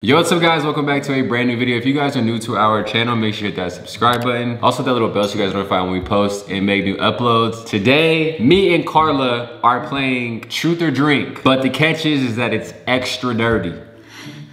Yo, what's up guys? Welcome back to a brand new video. If you guys are new to our channel, make sure you hit that subscribe button. Also that little bell so you guys are notified when we post and make new uploads. Today, me and Karla are playing Truth or Drink, but the catch is that it's extra dirty.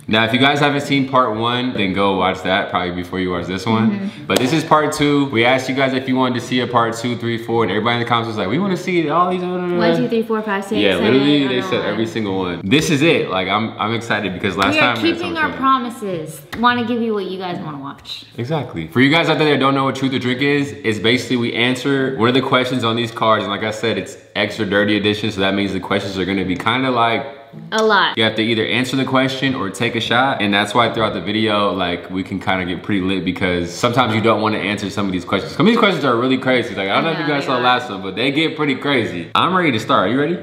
Now, if you guys haven't seen part 1, then go watch that probably before you watch this one. But this is part 2. We asked you guys if you wanted to see a part 2, 3, 4, and everybody in the comments was like, we want to see all these. 1, 2, 3, 4, 5, 6. Yeah, literally they said every single one. This is it. Like I'm excited because last time we are keeping our promises. Want to give you what you guys want to watch. Exactly. For you guys out there that don't know what Truth or Drink is, it's basically we answer one of the questions on these cards, and like I said, it's extra dirty edition, so that means the questions are going to be kind of like a lot. You have to either answer the question or take a shot, and that's why throughout the video, like, we can kind of get pretty lit because sometimes you don't want to answer some of these questions. Some of these questions are really crazy. Like, I don't know if you guys saw the last one, but they get pretty crazy. I'm ready to start. Are you ready?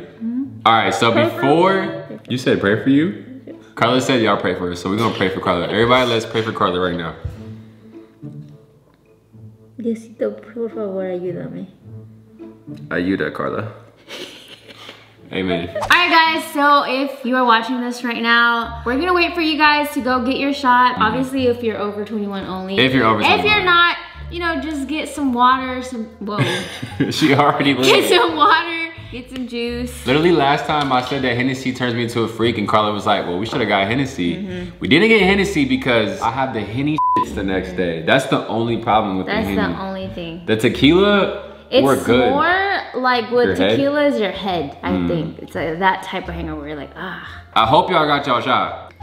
All right, so before, you said pray for you? Karla said y'all pray for us, so we're gonna pray for Karla. Everybody, let's pray for Karla right now. Diosito, por favor, ayúdame. Ayuda, Karla. Amen. All right, guys, so if you are watching this right now, we're gonna wait for you guys to go get your shot. Obviously, if you're over 21 only. If you're over 21. If you're not, you know, just get some water, whoa. She already lit. Get some water, get some juice. Literally last time I said that Hennessy turns me into a freak, and Karla was like, well, we should have got Hennessy. We didn't get Hennessy because I have the Henny shits the next day. That's the only problem with the Henny. That's the only thing. The tequila, we're good. It's more like with Your tequila head? is your head, I think. It's like that type of hangover where you're like, ah. I hope y'all got y'all shot.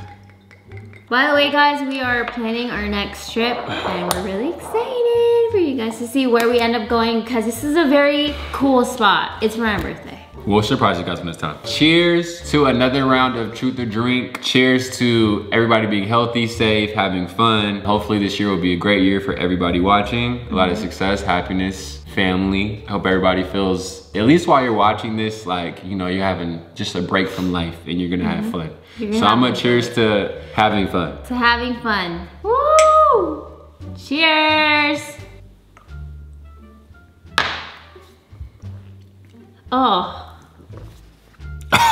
By the way, guys, we are planning our next trip, and we're really excited for you guys to see where we end up going because this is a very cool spot. It's for my birthday. We'll surprise you guys when it's time. Cheers to another round of Truth or Drink. Cheers to everybody being healthy, safe, having fun. Hopefully this year will be a great year for everybody watching. A lot of success, happiness, family. I hope everybody feels, at least while you're watching this, like, you know, you're having just a break from life and you're gonna have fun. So I'm gonna cheers to having fun. To having fun. Woo! Cheers! Oh.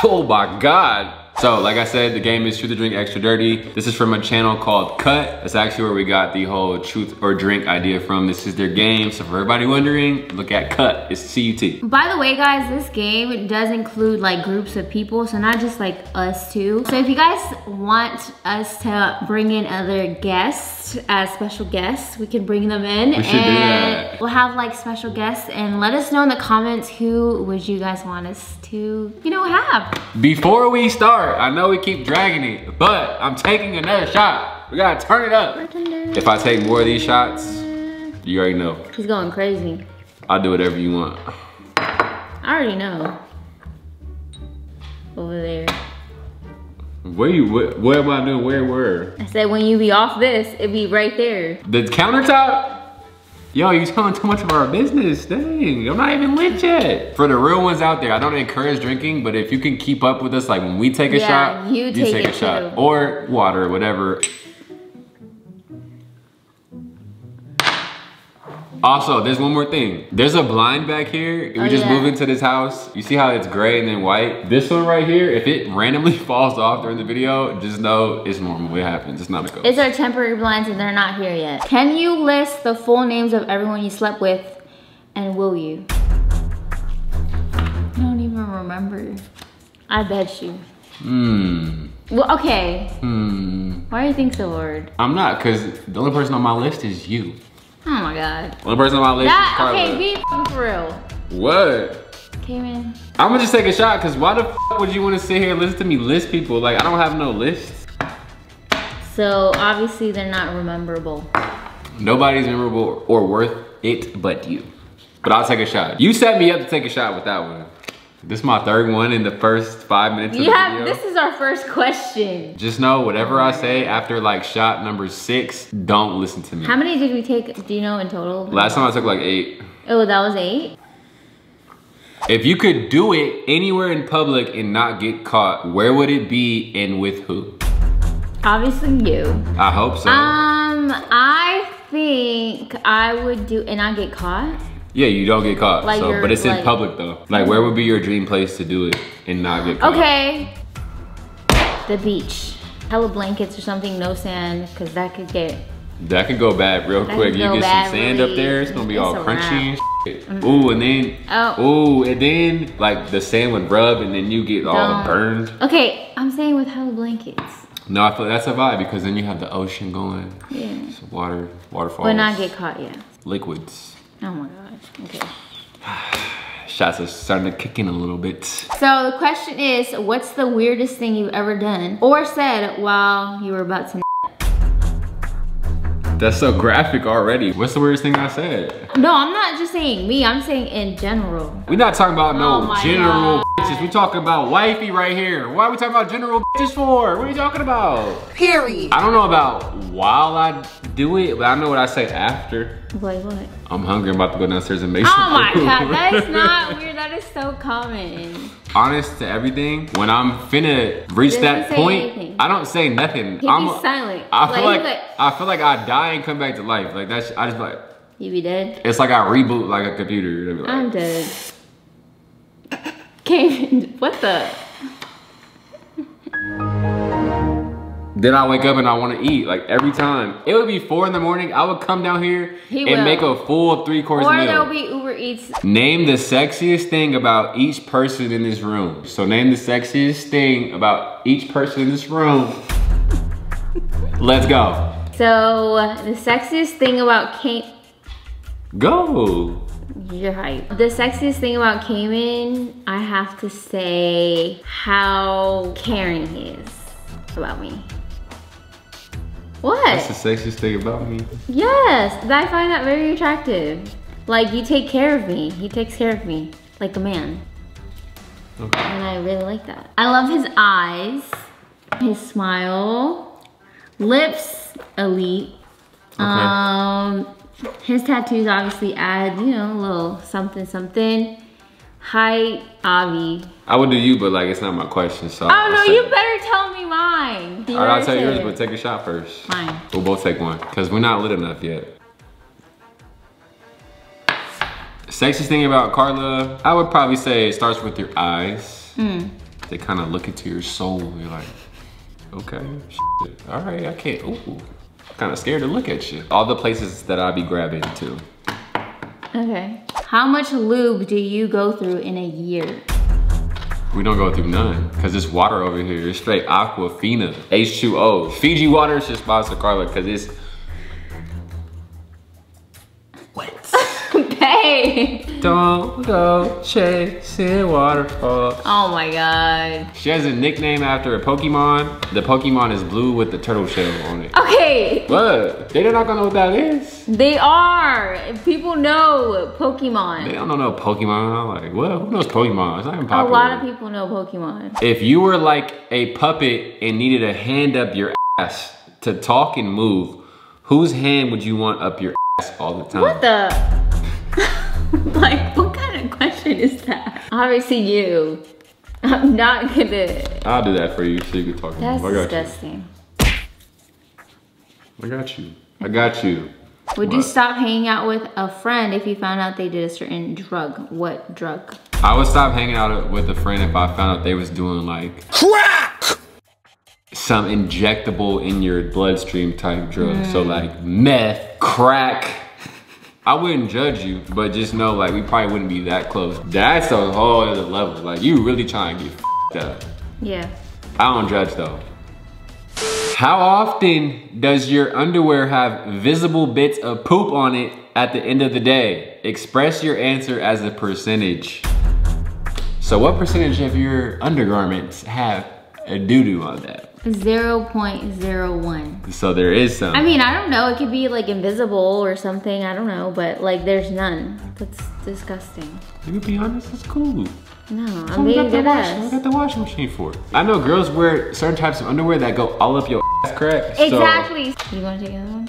Oh my God. So, like I said, the game is Truth or Drink Extra Dirty. This is from a channel called Cut. That's actually where we got the whole Truth or Drink idea from. This is their game. So for everybody wondering, look at Cut. It's CUT. By the way, guys, this game does include like groups of people, so not just like us two. So if you guys want us to bring in other guests as special guests, we can bring them in. We should do that. We'll have like special guests, and let us know in the comments who would you guys want us to, you know, have. Before we start, I know we keep dragging it, but I'm taking another shot. We gotta turn it up. Bartender. If I take more of these shots, you already know. He's going crazy. I'll do whatever you want. I already know. Over there. What am I doing? Where? I said when you be off this, it be right there. The countertop? Yo, you telling too much of our business. Dang, I'm not even lit yet. For the real ones out there, I don't encourage drinking, but if you can keep up with us, like when we take a shot, you take a shot. Too. Or water, whatever. Also, there's one more thing. There's a blind back here. We just moved into this house. You see how it's gray and then white? This one right here, if it randomly falls off during the video, just know it's normal. It happens. It's not a ghost. It's our temporary blinds and they're not here yet. Can you list the full names of everyone you slept with, and will you? I don't even remember. I bet you. Well, okay. Why do you think so hard? I'm not, because the only person on my list is you. Oh my God. Only person on my list is Karla. Okay, be for real. What? Okay, man. I'm gonna just take a shot, because why the f would you want to sit here and listen to me list people? Like, I don't have no list. So, obviously, they're not rememberable. Nobody's memorable or worth it but you. But I'll take a shot. You set me up to take a shot with that one. This is my third one in the first 5 minutes of the video. This is our first question. Just know, whatever I say after like shot number 6, don't listen to me. How many did we take, do you know, in total? Last time I took like 8. Oh, that was 8? If you could do it anywhere in public and not get caught, where would it be and with who? Obviously you. I hope so. I think I would do, and I get caught? Yeah, you don't get caught. Like so, but it's in public though. Like, where would be your dream place to do it and not get caught? Okay. The beach. hella blankets or something, no sand, because that could go bad real quick. You get some sand up there, it's gonna be all crunchy and shit. Ooh, and then like the sand would rub and then you get all burned. Okay, I'm saying with hella blankets. No, I feel that's a vibe because then you have the ocean going. Yeah. Some waterfalls. But not get caught, yeah. Liquids. Oh my gosh, okay. Shots are starting to kick in a little bit. So the question is, what's the weirdest thing you've ever done or said while you were about to? That's so graphic already. What's the weirdest thing I said? No, I'm not just saying me, I'm saying in general. We're not talking about no general bitches. We talking about wifey right here. Why are we talking about general bitches for? What are you talking about? Period. I don't know about while I do it, but I know what I say after. Wait, what? I'm hungry, I'm about to go downstairs and make some Oh my food. God, that is not weird, that is so common. Honest to everything, when I'm finna reach that point, anything. I don't say nothing. He'd be silent. I feel like I die and come back to life. Like that's, I just like. You be dead? It's like I reboot like a computer. Like, I'm dead. What the? Then I wake up and I want to eat, like every time. It would be 4 in the morning. I would come down here and make a full 3-course meal. Or there'll be Uber Eats. Name the sexiest thing about each person in this room. So name the sexiest thing about each person in this room. Let's go. So the sexiest thing about Go. You're hype. The sexiest thing about Cayman, I have to say how caring he is about me. What? That's the sexiest thing about me. Yes, I find that very attractive. Like, you take care of me. He takes care of me like a man. Okay. And I really like that. I love his eyes, his smile, lips, elite. Okay. His tattoos obviously add, you know, a little something, something. Height, Avi. I would do you, but like it's not my question, so. Oh no, you better tell me mine. All right, I'll tell yours, but take a shot first. Fine. We'll both take one, because we're not lit enough yet. Sexiest thing about Karla, I would probably say it starts with your eyes. They kind of look into your soul. You're like, okay, shit. All right, I can't, ooh. Kind of scared to look at you. All the places that I be grabbing to. Okay. How much lube do you go through in a year? We don't go through none, because this water over here is straight Aquafina, H2O. Fiji water should sponsor Karla, because it's wet. Babe. Don't go chasing waterfalls. Oh my God. She has a nickname after a Pokemon. The Pokemon is blue with the turtle shell on it. Okay. What? They're not gonna know what that is. They are. People know Pokemon. They don't know no Pokemon. I'm like, what? Who knows Pokemon? It's not even popular. A lot of people know Pokemon. If you were like a puppet and needed a hand up your ass to talk and move, whose hand would you want up your ass all the time? What the? Like, what kind of question is that? Obviously you. I'm not gonna. I'll do that for you so you can talk to me. That's I got disgusting. I got you. I got you. Would you stop hanging out with a friend if you found out they did a certain drug? What drug? I would stop hanging out with a friend if I found out they was doing like crack, some injectable in your bloodstream type drug. So like meth, crack. I wouldn't judge you, but just know like we probably wouldn't be that close. That's a whole other level. Like you really trying to get f***ed up. Yeah. I don't judge though. How often does your underwear have visible bits of poop on it at the end of the day? Express your answer as a percentage. So what percentage of your undergarments have a doo-doo on that? 0.01. So there is some. I mean, I don't know. It could be like invisible or something. I don't know, but like there's none. That's disgusting. You can be honest, it's cool. No, I'm being dead ass. I got the washing machine for it. I know girls wear certain types of underwear that go all up your ass crack. Exactly. So, you wanna take another one?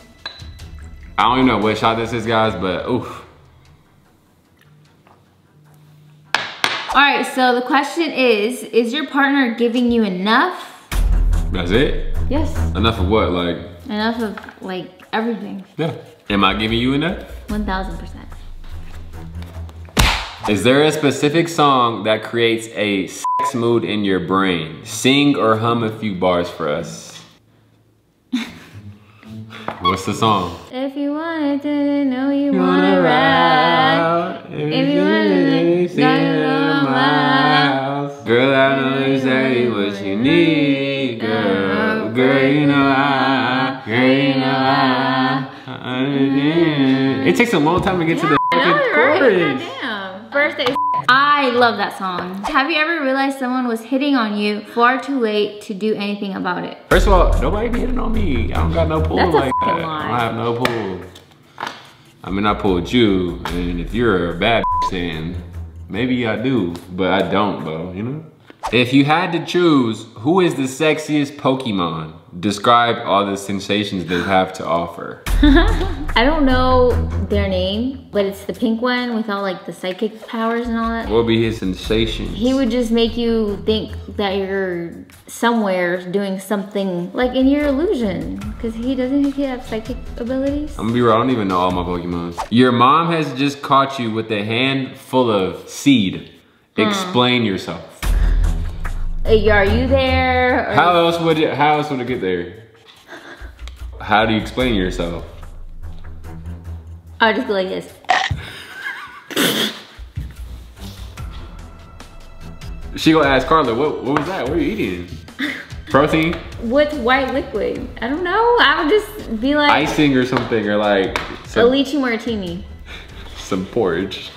I don't even know what shot this is, guys, but oof. All right, so the question is your partner giving you enough? That's it? Yes. Enough of what, like? Enough of like everything. Yeah. Am I giving you enough? 1000%. Is there a specific song that creates a sex mood in your brain? Sing or hum a few bars for us. What's the song? If you wanted to know you wanna ride. If you wanted to know my girl, I know exactly what you need, girl. Girl, you know I. It takes a long time to get to the chorus. Goddamn. Birthday. I love that song. Have you ever realized someone was hitting on you far too late to do anything about it? First of all, nobody be hitting on me. I don't got no pool That's like a that. lie. I don't have no pool. I mean, I pulled you, and if you're a bad then maybe I do, but I don't, bro, you know? If you had to choose, who is the sexiest Pokemon? Describe all the sensations they have to offer. I don't know their name, but it's the pink one with all like the psychic powers and all that. What would be his sensations? He would just make you think that you're somewhere doing something like in your illusion. Because he doesn't have psychic abilities. I'm gonna be real, I don't even know all my Pokemons. Your mom has just caught you with a hand full of seed. Explain yourself. Are you there? Or How else would it get there? How do you explain yourself? I'll just go like this. She gonna ask Karla, what was that? What are you eating? Protein? What's white liquid? I don't know. I would just be like Icing or something, or like a some, lychee martini. some porridge.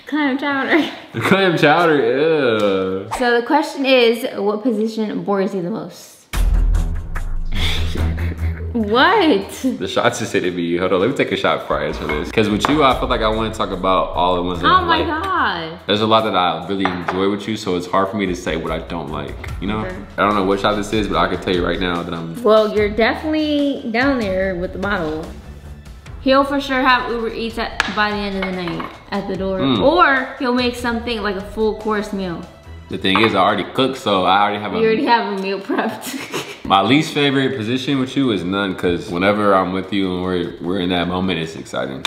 Clam chowder. Clam chowder, ew. So the question is, what position bores you the most? What? The shots just hitting me. Hold on, let me take a shot before I answer this. Because with you, I feel like I want to talk about all the ones that I Oh my like. god. There's a lot that I really enjoy with you, so it's hard for me to say what I don't like, you know? Okay. I don't know what shot this is, but I can tell you right now that I'm... Well, you're definitely down there with the bottle. He'll for sure have Uber Eats by the end of the night at the door. Or he'll make something like a full course meal. The thing is, I already cooked, so I already have You already have a meal prepped. My least favorite position with you is none, because whenever I'm with you and we're in that moment, it's exciting.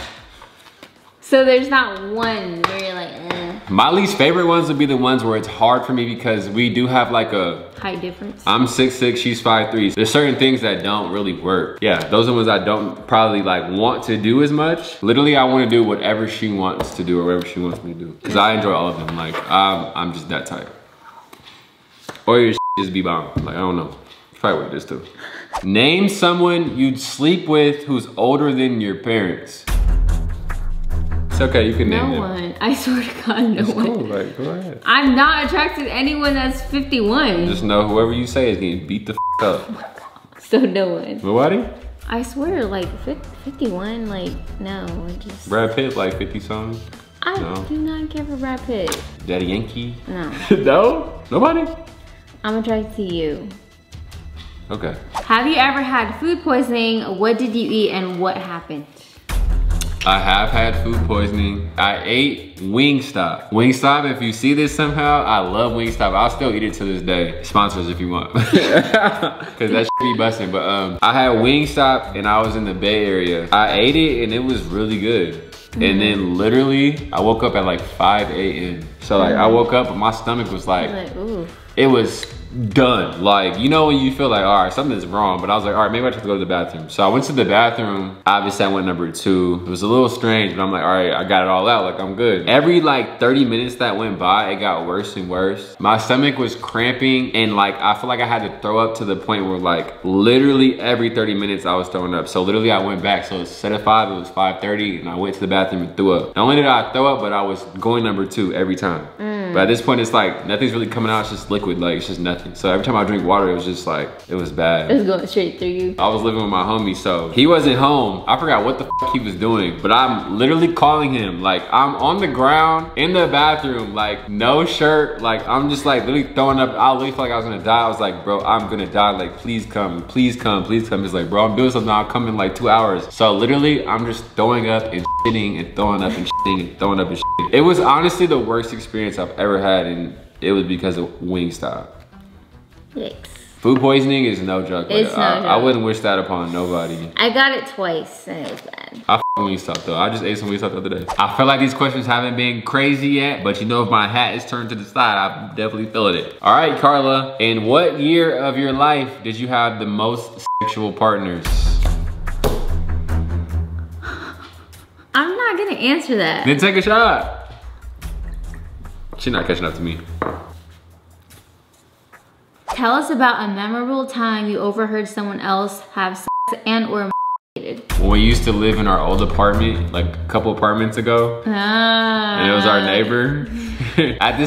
So there's not one where you're like, eh. My least favorite ones would be the ones where it's hard for me because we do have like a... Height difference. I'm 6'6", she's 5'3". There's certain things that don't really work. Yeah, those are the ones I don't probably like want to do as much. Literally, I want to do whatever she wants to do or whatever she wants me to do. Because I enjoy all of them. Like, I'm just that type. Or your just be bomb. Like, I don't know. Probably what it is too. Name someone you'd sleep with who's older than your parents. It's okay, you can name them. No one. I swear to God, no It's one. cool, like, go ahead. I'm not attracted to anyone that's 51. Just know whoever you say is getting beat the up. So no one. Nobody? I swear, like 51, like no, just. Brad Pitt, like 50 something. I No. do not care for Brad Pitt. Daddy Yankee? No. No? Nobody? I'm attracted to you. Okay. Have you ever had food poisoning? What did you eat and what happened? I have had food poisoning. I ate Wingstop. Wingstop, if you see this somehow, I love Wingstop. I'll still eat it to this day. Sponsors if you want. Cause that shit be busting. But I had Wingstop and I was in the Bay Area. I ate it and it was really good. And then literally, I woke up at like 5 a.m. So like I woke up and my stomach was like, Ooh. it was done. Like, you know when you feel like, all right, something's wrong, but I was like, all right, maybe I have to go to the bathroom. So I went to the bathroom. Obviously I went number 2. It was a little strange, but I'm like, all right, I got it all out, like I'm good. Every like 30 minutes that went by, it got worse and worse. My stomach was cramping and like, I feel like I had to throw up to the point where like, literally every 30 minutes I was throwing up. So literally I went back. So instead of 5, it was 5:30 and I went to the bathroom and threw up. Not only did I throw up, but I was going number 2 every time. But at this point, it's like, nothing's really coming out, it's just liquid, like it's just nothing. So every time I drink water, it was just like, it was bad. It was going straight through you. I was living with my homie, so he wasn't home. I forgot what the f he was doing, but I'm literally calling him. Like, I'm on the ground in the bathroom, like no shirt. Like, I'm just like literally throwing up. I literally felt like I was gonna die. I was like, bro, I'm gonna die. Like, please come, please come, please come. He's like, bro, I'm doing something, I'll come in like 2 hours. So literally, I'm just throwing up and shitting and throwing up and shitting and throwing up and shitting. It was honestly the worst experience I've ever had, and it was because of Wingstop. Yikes. Food poisoning is no joke. It's no joke. I wouldn't wish that upon nobody. I got it twice and it was bad. I Wingstop though. I just ate some Wingstop the other day. I feel like these questions haven't been crazy yet, but you know, if my hat is turned to the side, I'm definitely feeling it. All right, Karla, in what year of your life did you have the most sexual partners? I'm not gonna answer that. Then take a shot. She's not catching up to me. Tell us about a memorable time you overheard someone else have sex and or when we used to live in our old apartment, like a couple apartments ago, and it was our neighbor. At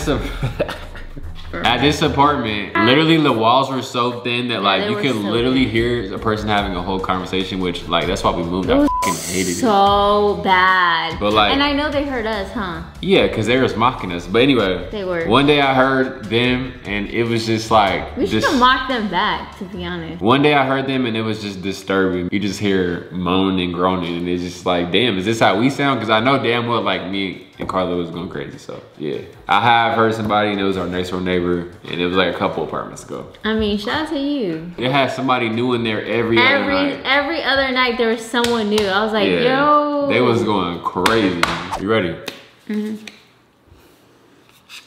this apartment, literally the walls were so thin that like you could literally hear a person having a whole conversation, which like that's why we moved. I fucking hated it. So bad. But like, and I know they heard us, huh? Yeah, cause they was mocking us. But anyway, they were. One day I heard them and it was just like we should have mocked them back, to be honest. One day I heard them and it was just disturbing. You just hear moaning and groaning and it's just like, damn, is this how we sound? Cause I know damn well like me and Karla was going crazy. So yeah, I have heard somebody and it was our next door neighbor and it was like a couple apartments ago. I mean, shout out to you. It had somebody new in there every other night. Every other night there was someone new. I was like, yo. They was going crazy. You ready? Mm-hmm.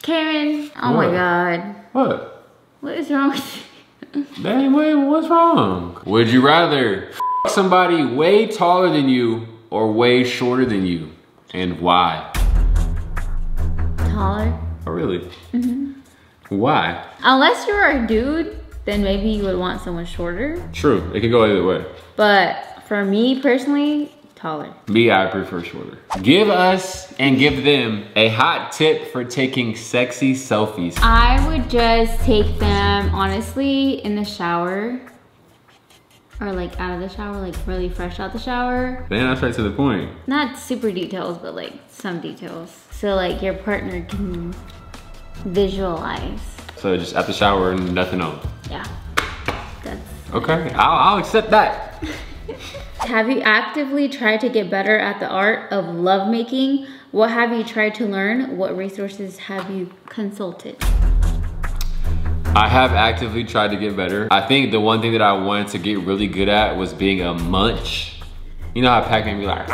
Karen, oh my God. What? What is wrong with you? Dang, wait, what's wrong? Would you rather f somebody way taller than you or way shorter than you? And why? Taller. Oh, really? Mm-hmm. Why? Unless you're a dude, then maybe you would want someone shorter. True, it could go either way. But for me personally, taller. Me, I prefer shorter. Give us and give them a hot tip for taking sexy selfies. I would just take them, honestly, in the shower. Or like out of the shower, like really fresh out the shower. Then that's right to the point. Not super details, but like some details. So like your partner can visualize. So just at the shower and nothing on. Yeah, that's okay. I'll accept that. Have you actively tried to get better at the art of lovemaking? What have you tried to learn? What resources have you consulted? I have actively tried to get better. I think the one thing that I wanted to get really good at was being a munch. You know how Pac-Man be like,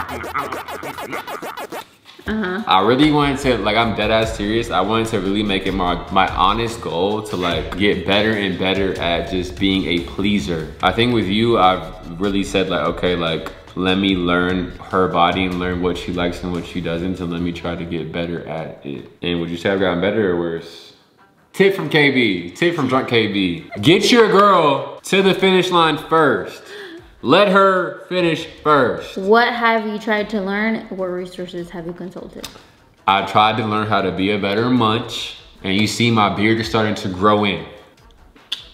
I really wanted to, like, I'm dead ass serious. I wanted to really make it my honest goal to like get better and better at just being a pleaser. I think with you, I've really said like, okay, like let me learn her body and learn what she likes and what she doesn't, and let me try to get better at it. And would you say I've gotten better or worse? Tip from KB, tip from Drunk KB. Get your girl to the finish line first. Let her finish first. What have you tried to learn? What resources have you consulted? I tried to learn how to be a better munch, and you see my beard is starting to grow in.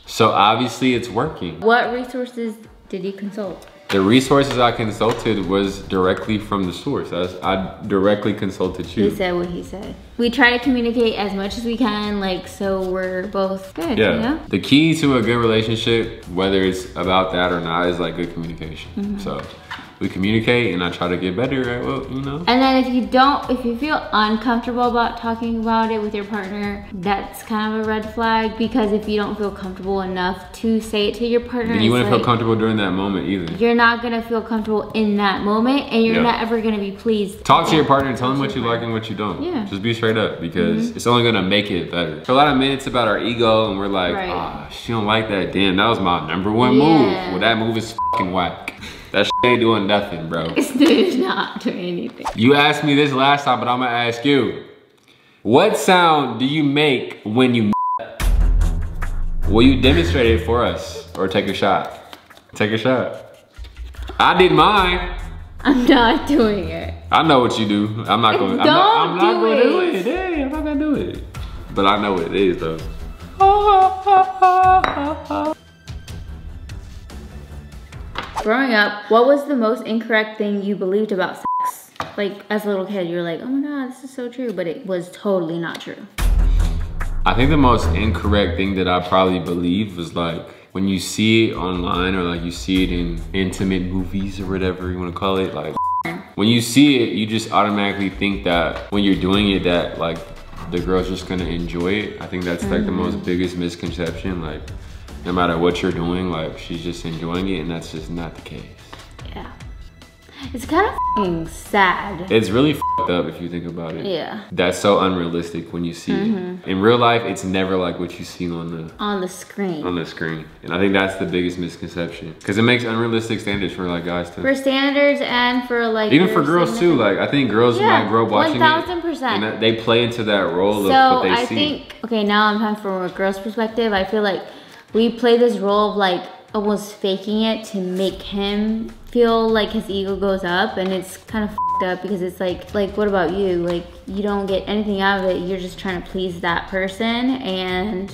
So obviously it's working. What resources did you consult? The resources I consulted was directly from the source. I directly consulted you. He said what he said. We try to communicate as much as we can, like, so we're both good, yeah. You know? The key to a good relationship, whether it's about that or not, is like good communication. So we communicate and I try to get better at what, you know. And then if you feel uncomfortable about talking about it with your partner, that's kind of a red flag, because if you don't feel comfortable enough to say it to your partner, then you wouldn't feel comfortable during that moment either. You're not gonna feel comfortable in that moment, and you're not ever gonna be pleased. Talk to your partner and tell them what you like and what you don't. Yeah. Just be straight up, because it's only gonna make it better. For a lot of men, it's about our ego and we're like, ah, she don't like that. Damn, that was my #1 move. Well, that move is fucking whack. That shit ain't doing nothing, bro. This dude is not doing anything. You asked me this last time, but I'm gonna ask you. What sound do you make when you Will you demonstrate it for us? Or take a shot? Take a shot. I did mine. I'm not doing it. I know what you do. I'm not gonna do it. Hey, I'm not gonna do it. But I know what it is though. Growing up, what was the most incorrect thing you believed about sex? Like, as a little kid, you were like, oh my God, this is so true, but it was totally not true. I think the most incorrect thing that I probably believed was like, when you see it online or like you see it in intimate movies or whatever you wanna call it, like, when you see it, you just automatically think that when you're doing it, that like the girl's just gonna enjoy it. I think that's like the most biggest misconception. Like, no matter what you're doing, like she's just enjoying it, and that's just not the case. Yeah. It's kind of f***ing sad. It's really f***ed up if you think about it. Yeah. That's so unrealistic when you see it. In real life, it's never like what you see on the screen. On the screen. And I think that's the biggest misconception. Because it makes unrealistic standards for like guys too. For standards and for like... Even for girls too. Like I think girls might grow up watching 1000%. And they play into that role of what they see. So I think, okay, now I'm talking from a girl's perspective. I feel like we play this role of like almost faking it to make him feel like his ego goes up, and it's kind of f***ed up because it's like what about you? Like you don't get anything out of it. You're just trying to please that person, and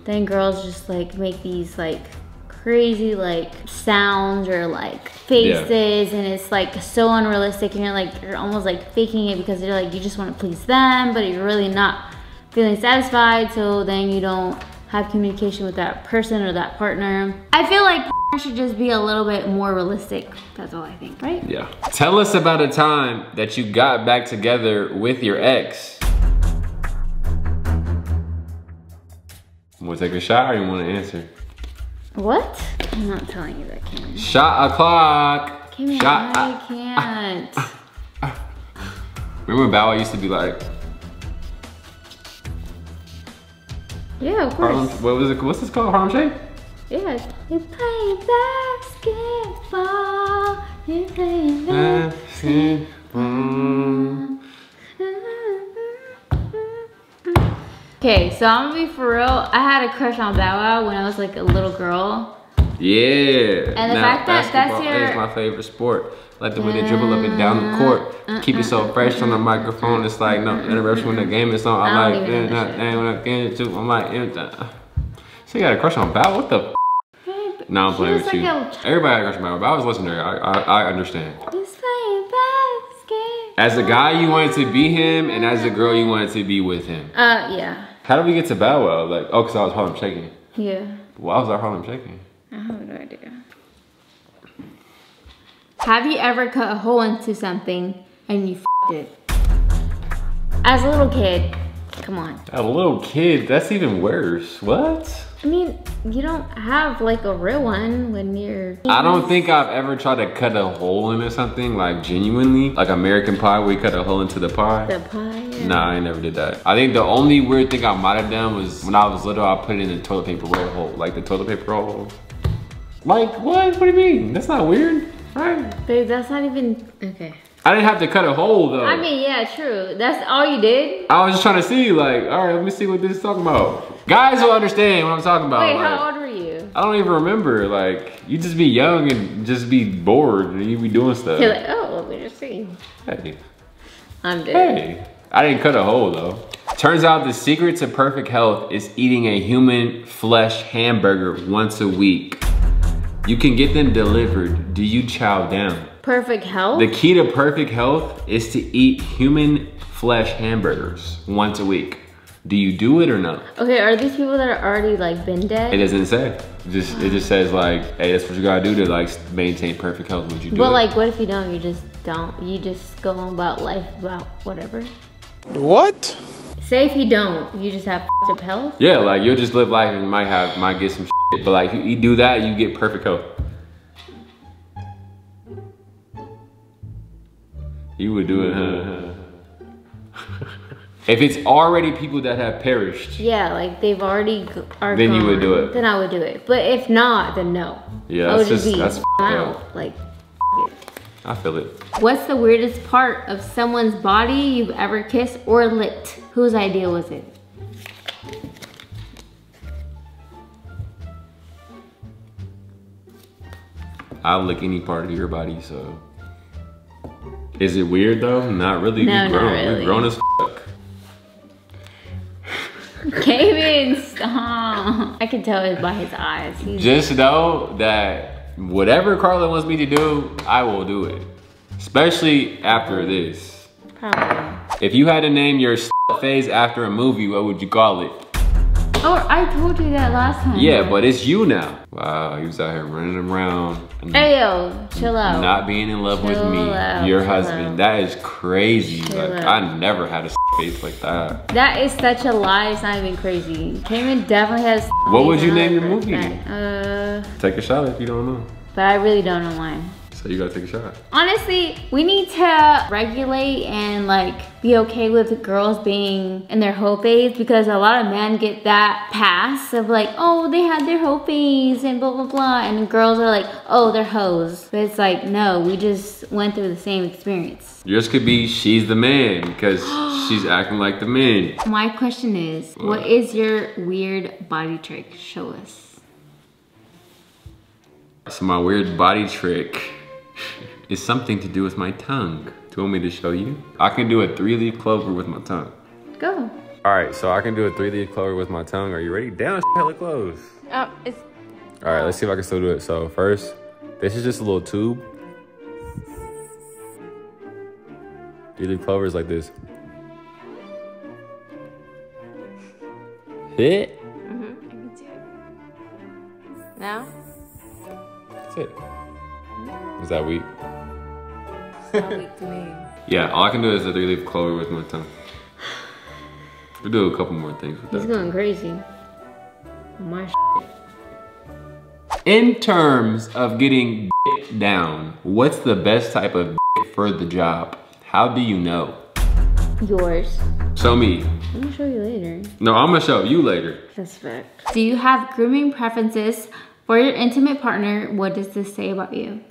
then girls just like make these like crazy like sounds or like faces, and it's like so unrealistic, and you're almost like faking it because you're like you just want to please them, but you're really not feeling satisfied. So then you don't have communication with that person or that partner. I feel like should just be a little bit more realistic. That's all I think, right? Yeah. Tell us about a time that you got back together with your ex. Want to take a shot or you want to answer? What? I'm not telling you that, Cameron. Shot o'clock. Cameron, I can't. Remember when Bow Wow used to be like... Yeah, of course. Harlem, what was it? What's this called? Harlem Shake? Yeah. You play basketball. You play basketball. Okay, so I'm gonna be for real. I had a crush on Bow Wow when I was like a little girl. Yeah. And the fact that that's is my favorite sport. Like the way they dribble up and down the court. Keep it so fresh on the microphone. It's like no interruption when the game is on. I'm like, I'm like, so you got a crush on Bow? What the? No, I'm playing with you. Everybody had a crush on Bow Wow. Bow was legendary. I understand. He's playing basket. As a guy, you wanted to be him, and as a girl, you wanted to be with him. Yeah. How did we get to Bow Wow? Like, oh, because I was Harlem Shaking. Yeah. Why was I Harlem Shaking? I have no idea. Have you ever cut a hole into something and you f***ed it? As a little kid, come on. A little kid? That's even worse. What? I mean, you don't have like a real one when you're... I don't think I've ever tried to cut a hole into something, like genuinely. Like American Pie, where you cut a hole into the pie. The pie? Yeah. Nah, I never did that. I think the only weird thing I might have done was when I was little, I put it in the toilet paper roll hole. Like the toilet paper roll hole. Like, what? What do you mean? That's not weird, right? Babe, that's not even... Okay. I didn't have to cut a hole though. I mean, yeah, true. That's all you did? I was just trying to see, like, all right, let me see what this is talking about. Guys will understand what I'm talking about. Wait, like, how old were you? I don't even remember. Like, you just be young and just be bored and you be doing stuff. You're like, oh, let me just see. Hey. I'm dead. Hey. I didn't cut a hole though. Turns out the secret to perfect health is eating a human flesh hamburger once a week. You can get them delivered. Do you chow down? Perfect health? The key to perfect health is to eat human flesh hamburgers once a week. Do you do it or no? Okay, are these people that are already like been dead? It doesn't say. It just says like, hey, that's what you gotta do to like maintain perfect health. Would you do it? But like, what if you don't? You just don't. You just go on about life, about whatever. What? Say if you don't, you just have f***ed up health? Yeah, like you'll just live life and you might get some shit, but like you do that, you get perfect health. You would do it, huh? If it's already people that have perished. Yeah, like they've already are then gone, you would do it. Then I would do it. But if not, then no. Yeah, I would that's just be out. up. Like, it. I feel it. What's the weirdest part of someone's body you've ever kissed or licked? Whose idea was it? I'll lick any part of your body, so. Is it weird though? Not really. No, we grown. not really. We grown as fuck. Kevin, stop. I can tell it by his eyes. Just know that whatever Karla wants me to do, I will do it. Especially after this. Probably. If you had to name your phase after a movie, what would you call it? Oh, I told you that last time. Yeah, but it's you now. Wow, he was out here running around. Hey, yo, chill out. Not being in love with me, your husband. That is crazy. Like, I never had a face like that. That is such a lie. It's not even crazy. Cayman definitely has. What would you name your movie? Take a shot if you don't know. But I really don't know why. So you gotta take a shot. Honestly, we need to regulate and like be okay with girls being in their hoe phase, because a lot of men get that pass of like, oh, they had their hoe phase and blah, blah, blah. And girls are like, oh, they're hoes. But it's like, no, we just went through the same experience. Yours could be, she's the man, because she's acting like the man. My question is, what is your weird body trick? Show us. So my weird body trick is something to do with my tongue. Do you want me to show you? I can do a 3-leaf clover with my tongue. Go. All right, so I can do a 3-leaf clover with my tongue. Are you ready? Down, hella close. Oh, it's... All right, let's see if I can still do it. So first, this is just a little tube. 3-leaf clover is like this. Hit. I can do it. Now? That's it. Is that weak? Not weak to me. Yeah, all I can do is a 3-leaf clover with my tongue. We'll do a couple more things with that. He's going crazy. My In terms of getting down, what's the best type of for the job? How do you know? Yours. Show me. I'm gonna show you later. No, I'm gonna show you later. That's fact. Do you have grooming preferences for your intimate partner? What does this say about you?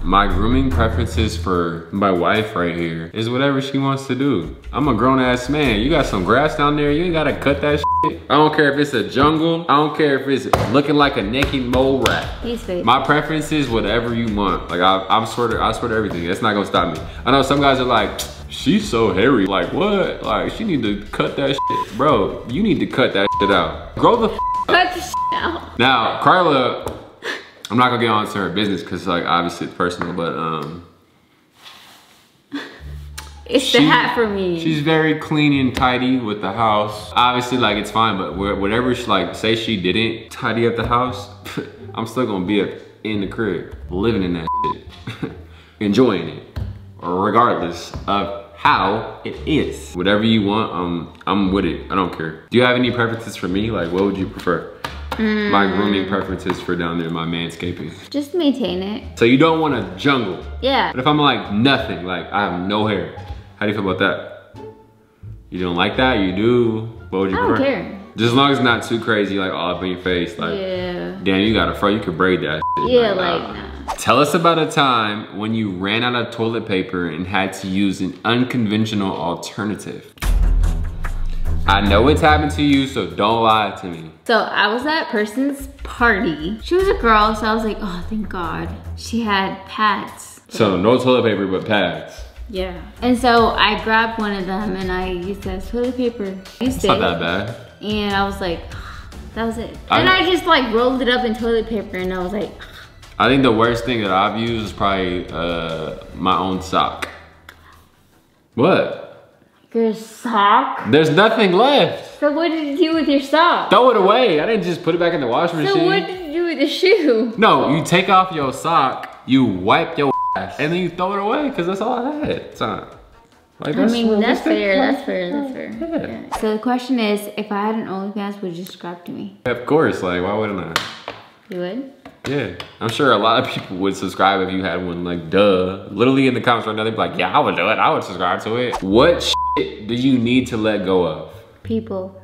My grooming preferences for my wife right here is whatever she wants to do. I'm a grown ass man. You got some grass down there, you ain't gotta cut that shit. I don't care if it's a jungle. I don't care if it's looking like a naked mole rat. He's fake. My preference is whatever you want. Like I swear to everything. That's not gonna stop me. I know some guys are like, she's so hairy. Like what? Like she need to cut that shit. Bro, you need to cut that shit out. Grow the cut the shit out. Now, Karla, I'm not gonna get on to her business because like obviously it's personal, but it's the hat for me. She's very clean and tidy with the house. Obviously like it's fine, but whatever she like, say she didn't tidy up the house, I'm still gonna be up in the crib, living in that shit, enjoying it, regardless of how it is. Whatever you want, I'm with it, I don't care. Do you have any preferences for me? Like what would you prefer? My grooming preferences for down there, my manscaping. Just maintain it. So you don't want a jungle? Yeah. But if I'm like nothing, like I have no hair, how do you feel about that? You don't like that? You do? What would you prefer? I don't care. Just as long as it's not too crazy, like all up in your face. Like, yeah. Damn, you got a fro, you could braid that shit. Yeah, nah. Tell us about a time when you ran out of toilet paper and had to use an unconventional alternative. I know it's happened to you, so don't lie to me. So I was at a person's party. She was a girl, so I was like, oh, thank God. She had pads. So no toilet paper, but pads. Yeah. And so I grabbed one of them and I used that as toilet paper. It's not that bad. And I was like, that was it. And I just like rolled it up in toilet paper and I was like. I think the worst thing that I've used is probably my own sock. What? Your sock? There's nothing left. So what did you do with your sock? Throw it away. I didn't just put it back in the washing machine. So what did you do with the shoe? No, you take off your sock, you wipe your ass, and then you throw it away because that's all I had. Like, I mean, that's fair, that's fair, that's fair. Yeah. Yeah. So the question is, if I had an OnlyFans, would you subscribe to me? Of course, like why wouldn't I? You would? Yeah, I'm sure a lot of people would subscribe if you had one, like duh. Literally in the comments right now, they'd be like, yeah, I would do it, I would subscribe to it. What shit do you need to let go of? People.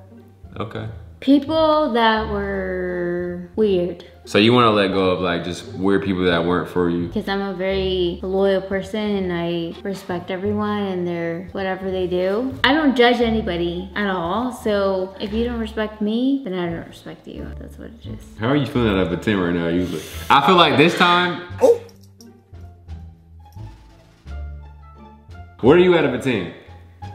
Okay. People that were weird. So you want to let go of like just weird people that weren't for you? Because I'm a very loyal person and I respect everyone and their whatever they do. I don't judge anybody at all. So if you don't respect me, then I don't respect you. That's what it is. How are you feeling out of a 10 right now? Usually, I feel like this time. Oh. Where are you out of a 10?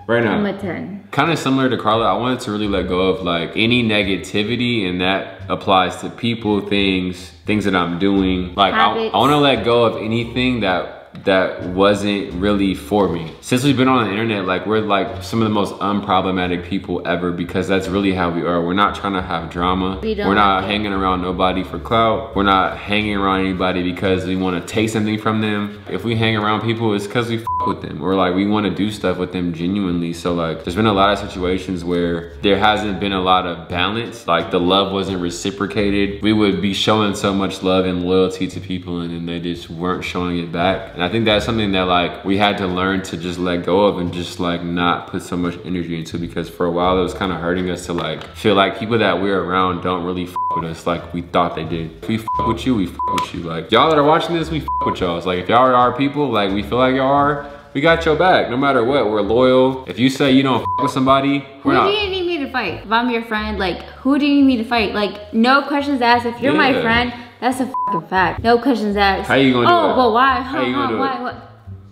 Right now. I'm a 10. Kind of similar to Karla, I wanted to really let go of like any negativity, and that applies to people, things that I'm doing. Like I want to let go of anything that that wasn't really for me. Since we've been on the internet, like we're like some of the most unproblematic people ever, because that's really how we are. We're not trying to have drama. We're not hanging around nobody for clout. We're not hanging around anybody because we want to take something from them. If we hang around people, it's because we with them, or like we want to do stuff with them genuinely. So like there's been a lot of situations where there hasn't been a lot of balance, like the love wasn't reciprocated. We would be showing so much love and loyalty to people and then they just weren't showing it back. And I think that's something that like we had to learn to just let go of and just like not put so much energy into, because for a while it was kind of hurting us to like feel like people that we're around don't really with us like we thought they did. If we with you, we with you. Like y'all that are watching this, we with y'all. It's like if y'all are our people, like we feel like y'all are, we got your back no matter what. We're loyal. If you say you don't with somebody, we're not. Who do you need me to fight? If I'm your friend, like who do you need me to fight? Like no questions asked. If you're my friend, that's a fucking fact. No questions asked. How you gonna do it? Oh, but why? How you gonna do why? it? What?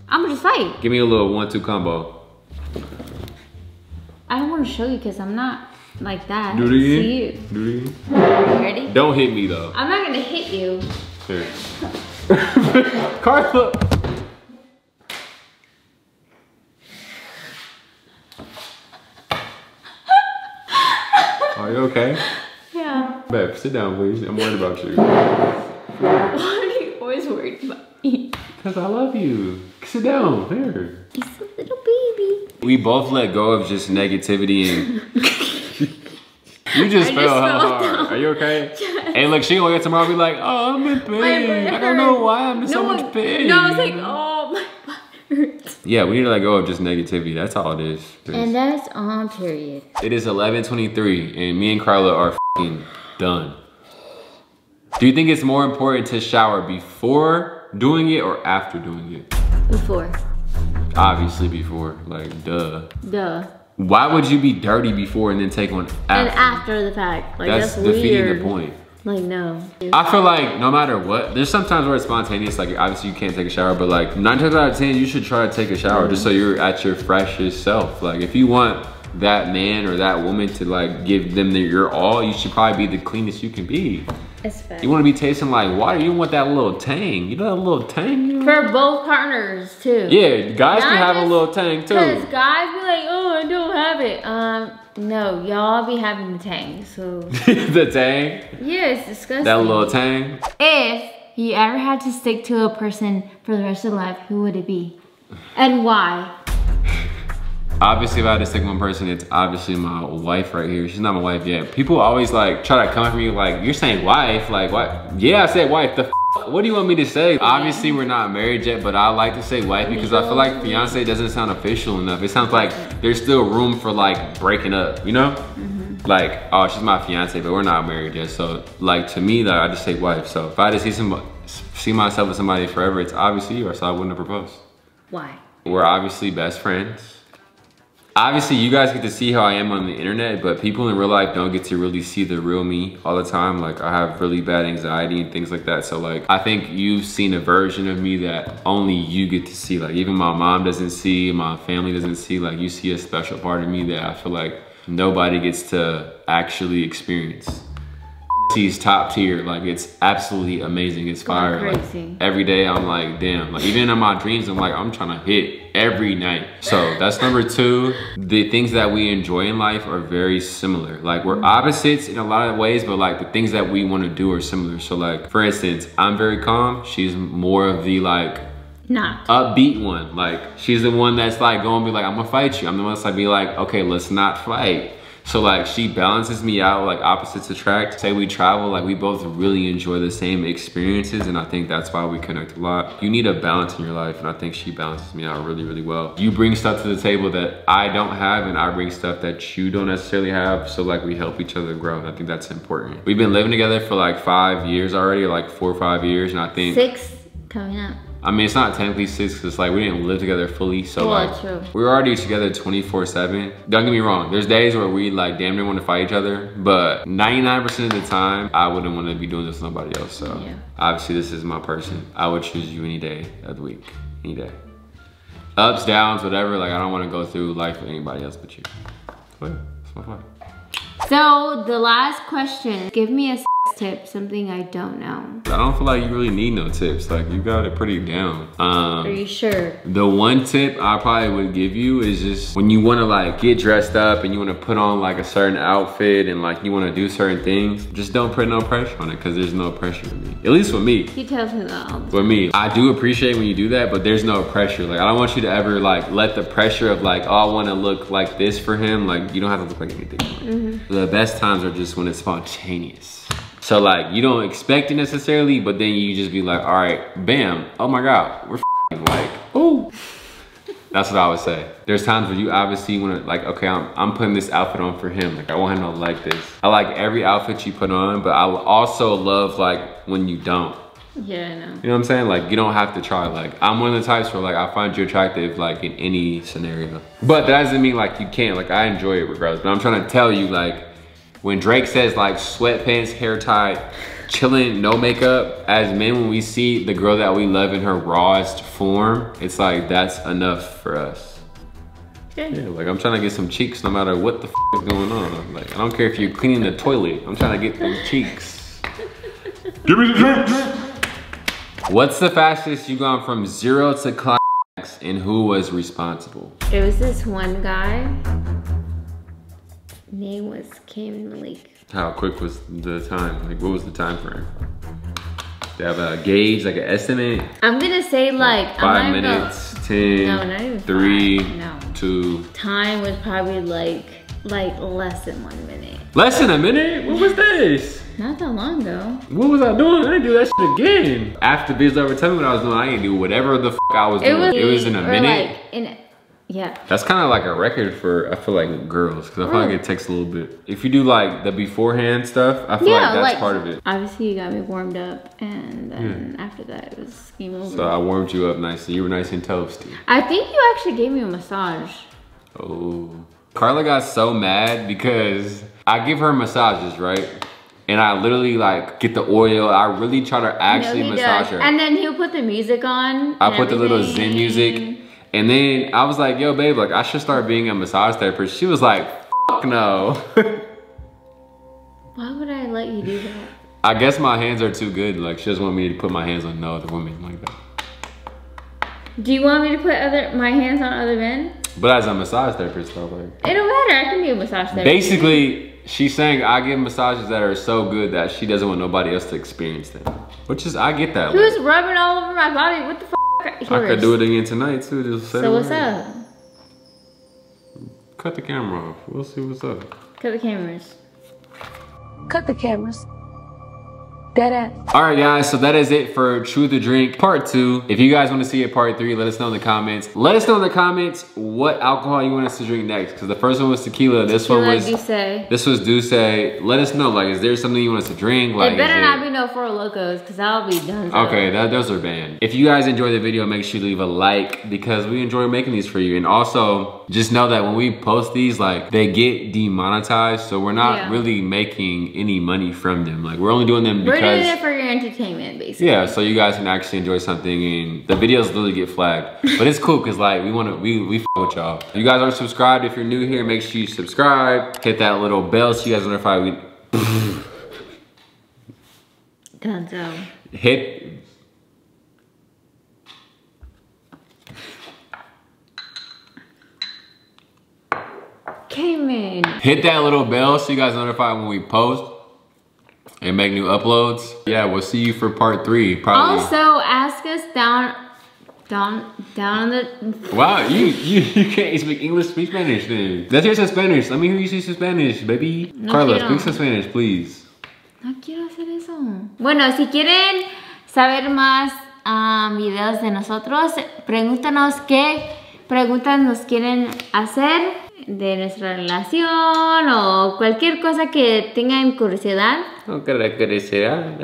I'm gonna just fight. Give me a little 1-2 combo. I don't want to show you because I'm not like that. Do it again. See you. Do it again. You ready? Don't hit me though. I'm not gonna hit you. Here. Karla. Are you okay? Yeah. Babe, sit down please. I'm worried about you. Why are you always worried about me? Because I love you. Sit down. Here. He's a little baby. We both let go of just negativity and you just fell hard. Down. Are you okay? Yes. Hey, look, she gonna get tomorrow and be like, oh, I'm in pain. I don't know why I'm in so much pain. No, it's like, oh, my butt hurts. Yeah, we need to let go of just negativity. That's all it is. And that's on period. It is 11:23 and me and Karla are f***ing done. Do you think it's more important to shower before doing it or after doing it? Before. Obviously before, like duh. Duh. Why would you be dirty before and then take one after? And after the fact. Like that's defeating weird. the point. Like no. I feel like no matter what, there's sometimes where it's spontaneous, like obviously you can't take a shower, but like 9 times out of 10, you should try to take a shower just so you're at your freshest self. Like if you want that man or that woman to like give them your all, you should probably be the cleanest you can be. You want to be tasting like water. You don't want that little tang. You know that little tang? You know? For both partners too. Yeah, guys can have a little tang too. Because guys be like, oh, I don't have it. No, y'all be having the tang, so. The tang? Yeah, it's disgusting. That little tang? If you ever had to stick to a person for the rest of life, who would it be? And why? Obviously, if I had to stick with one person, it's obviously my wife right here. She's not my wife yet. People always like try to come for me like, you're saying wife, like what? Yeah, I said wife. The what do you want me to say? Obviously, we're not married yet, but I like to say wife because I feel like fiance doesn't sound official enough. It sounds like there's still room for like breaking up, you know? Like, oh, she's my fiance, but we're not married yet. So like to me, like, I just say wife. So if I had to see myself with somebody forever, it's obviously you, or so I wouldn't have proposed. Why? We're obviously best friends. Obviously, you guys get to see how I am on the internet, but people in real life don't get to really see the real me all the time. Like, I have really bad anxiety and things like that. So, like, I think you've seen a version of me that only you get to see. Like, even my mom doesn't see, my family doesn't see. Like, you see a special part of me that I feel like nobody gets to actually experience. He's top tier, like it's absolutely amazing. It's fire. Like, every day I'm like, damn. Like even in my dreams, I'm like, I'm trying to hit every night. So that's number 2. The things that we enjoy in life are very similar. Like we're opposites in a lot of ways, but like the things that we want to do are similar. So like for instance, I'm very calm. She's more of the like upbeat one. Like she's the one that's like going to be like, I'm gonna fight you. I'm the one that's like be like, okay, let's not fight. So like she balances me out, like opposites attract. Say we travel, like we both really enjoy the same experiences, and I think that's why we connect a lot. You need a balance in your life, and I think she balances me out really, really well. You bring stuff to the table that I don't have, and I bring stuff that you don't necessarily have, so like we help each other grow, and I think that's important. We've been living together for like 5 years already, like 4 or 5 years, and I think 6 coming up. I mean, it's not technically 6 because it's like we didn't live together fully. So like we were already together 24/7. Don't get me wrong. There's days where we like damn near want to fight each other, but 99% of the time, I wouldn't want to be doing this with somebody else. So obviously this is my person. I would choose you any day of the week, any day. Ups, downs, whatever. Like I don't want to go through life with anybody else but you. But yeah, it's my fun. So the last question, give me a tip? Something I don't know. I don't feel like you really need no tips. Like, you got it pretty down. Are you sure? The one tip I probably would give you is just when you want to like get dressed up and you want to put on like a certain outfit and like you want to do certain things, just don't put no pressure on it, because there's no pressure with me. At least with me. He tells me that all the time. With me, I do appreciate when you do that, but there's no pressure. Like, I don't want you to ever like let the pressure of like, oh, I want to look like this for him. Like, you don't have to look like anything. The best times are just when it's spontaneous. So like, you don't expect it necessarily, but then you just be like, all right, bam, oh my God, we're like, oh. That's what I would say. There's times where you obviously want to like, okay, I'm putting this outfit on for him. Like, I want him to like this. I like every outfit you put on, but I also love like when you don't. Yeah, I know. You know what I'm saying? Like, you don't have to try. Like, I'm one of the types where like, I find you attractive like in any scenario. But that doesn't mean like you can't. Like, I enjoy it regardless. But I'm trying to tell you, like, when Drake says like sweatpants, hair tied, chilling, no makeup, as men, when we see the girl that we love in her rawest form, it's like, that's enough for us. Okay. Yeah, like, I'm trying to get some cheeks no matter what the is going on. Like, I don't care if you're cleaning the toilet. I'm trying to get those cheeks. Give me the drinks. What's the fastest you gone from 0 to climax, and who was responsible? It was this one guy. Name was Kim Malik. How quick was the time? Like, what was the time frame? Do you have a gauge, like an estimate? I'm gonna say like 5 minutes, 10, no, not even 3, 5, no. 2. Time was probably like less than 1 minute. Less than a minute? What was this? Not that long ago. What was I doing? I didn't do that shit again. After Biz over, tell me what I was doing. I didn't do whatever the I was doing. It was in a minute. Like yeah. That's kind of like a record for, I feel like, girls, because I feel like it takes a little bit. If you do like the beforehand stuff, I feel like that's part of it. Obviously you got me warmed up, and then after that it was game over. So I warmed you up nicely. You were nice and toasty. I think you actually gave me a massage. Oh. Karla got so mad because I give her massages, right? And I literally like get the oil. I really try to actually massage her. And then he'll put the music on. I put the little Zen music. And then I was like, yo, babe, like, I should start being a massage therapist. She was like, fuck no. Why would I let you do that? I guess my hands are too good. Like, she just want me to put my hands on no other women like that. Do you want me to put my hands on other men? But as a massage therapist, though, like. It don't matter, I can be a massage therapist. Basically, she's saying I give massages that are so good that she doesn't want nobody else to experience them. Which is, I get that. He was rubbing all over my body, what the fuck? I could do it again tonight too. Just say so what's up? Cut the camera off. We'll see what's up. Cut the cameras. Cut the cameras. Dead ass. All right, guys, so that is it for Truth or Drink Part 2. If you guys want to see a Part 3, let us know in the comments. Let us know in the comments what alcohol you want us to drink next, because the first one was tequila. This one was Douce. This was Douce. Let us know, like, is there something you want us to drink? Like, it better not be no Four Locos, because I'll be done. Okay, those are banned. If you guys enjoyed the video, make sure you leave a like, because we enjoy making these for you. And also, just know that when we post these, like, they get demonetized, so we're not really making any money from them. Like, we're only doing them because we're doing it for your entertainment, basically. Yeah, so you guys can actually enjoy something, and the videos literally get flagged. But it's cool, because like we f with y'all. If you guys aren't subscribed, if you're new here, make sure you subscribe. Hit that little bell so you guys are notified. Gonzo. Hit. Cayman. Hit that little bell so you guys are notified when we post and make new uploads. Yeah, we'll see you for Part 3. Probably. Also, ask us down on the. Wow, you can't speak English, speak Spanish then. Let's hear some Spanish. Let me hear you say some Spanish, baby. No Karla, quiero. speak some Spanish, please. No quiero hacer eso. Bueno, si quieren saber más videos de nosotros, pregúntanos qué preguntas nos quieren hacer de nuestra relación o cualquier cosa que tengan curiosidad. No, que la curiosidad,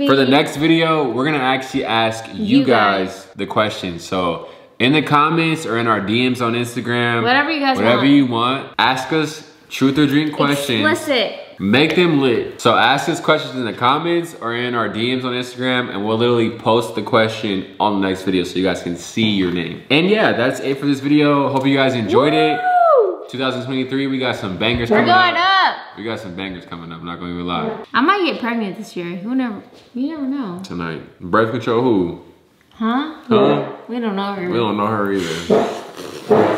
For the next video, we're gonna actually ask you guys the questions. So in the comments or in our DMs on Instagram, whatever you guys whatever want. you want, ask us truth or drink questions. Explicit. Make them lit. So ask us questions in the comments or in our DMs on Instagram, and we'll literally post the question on the next video so you guys can see your name. And yeah, that's it for this video. Hope you guys enjoyed it. 2023, we got some bangers We're coming going up. up. We got some bangers coming up, I'm not gonna even lie. I might get pregnant this year. You never know. Tonight. Birth control who? Huh? Huh? We don't know her. We don't know her either.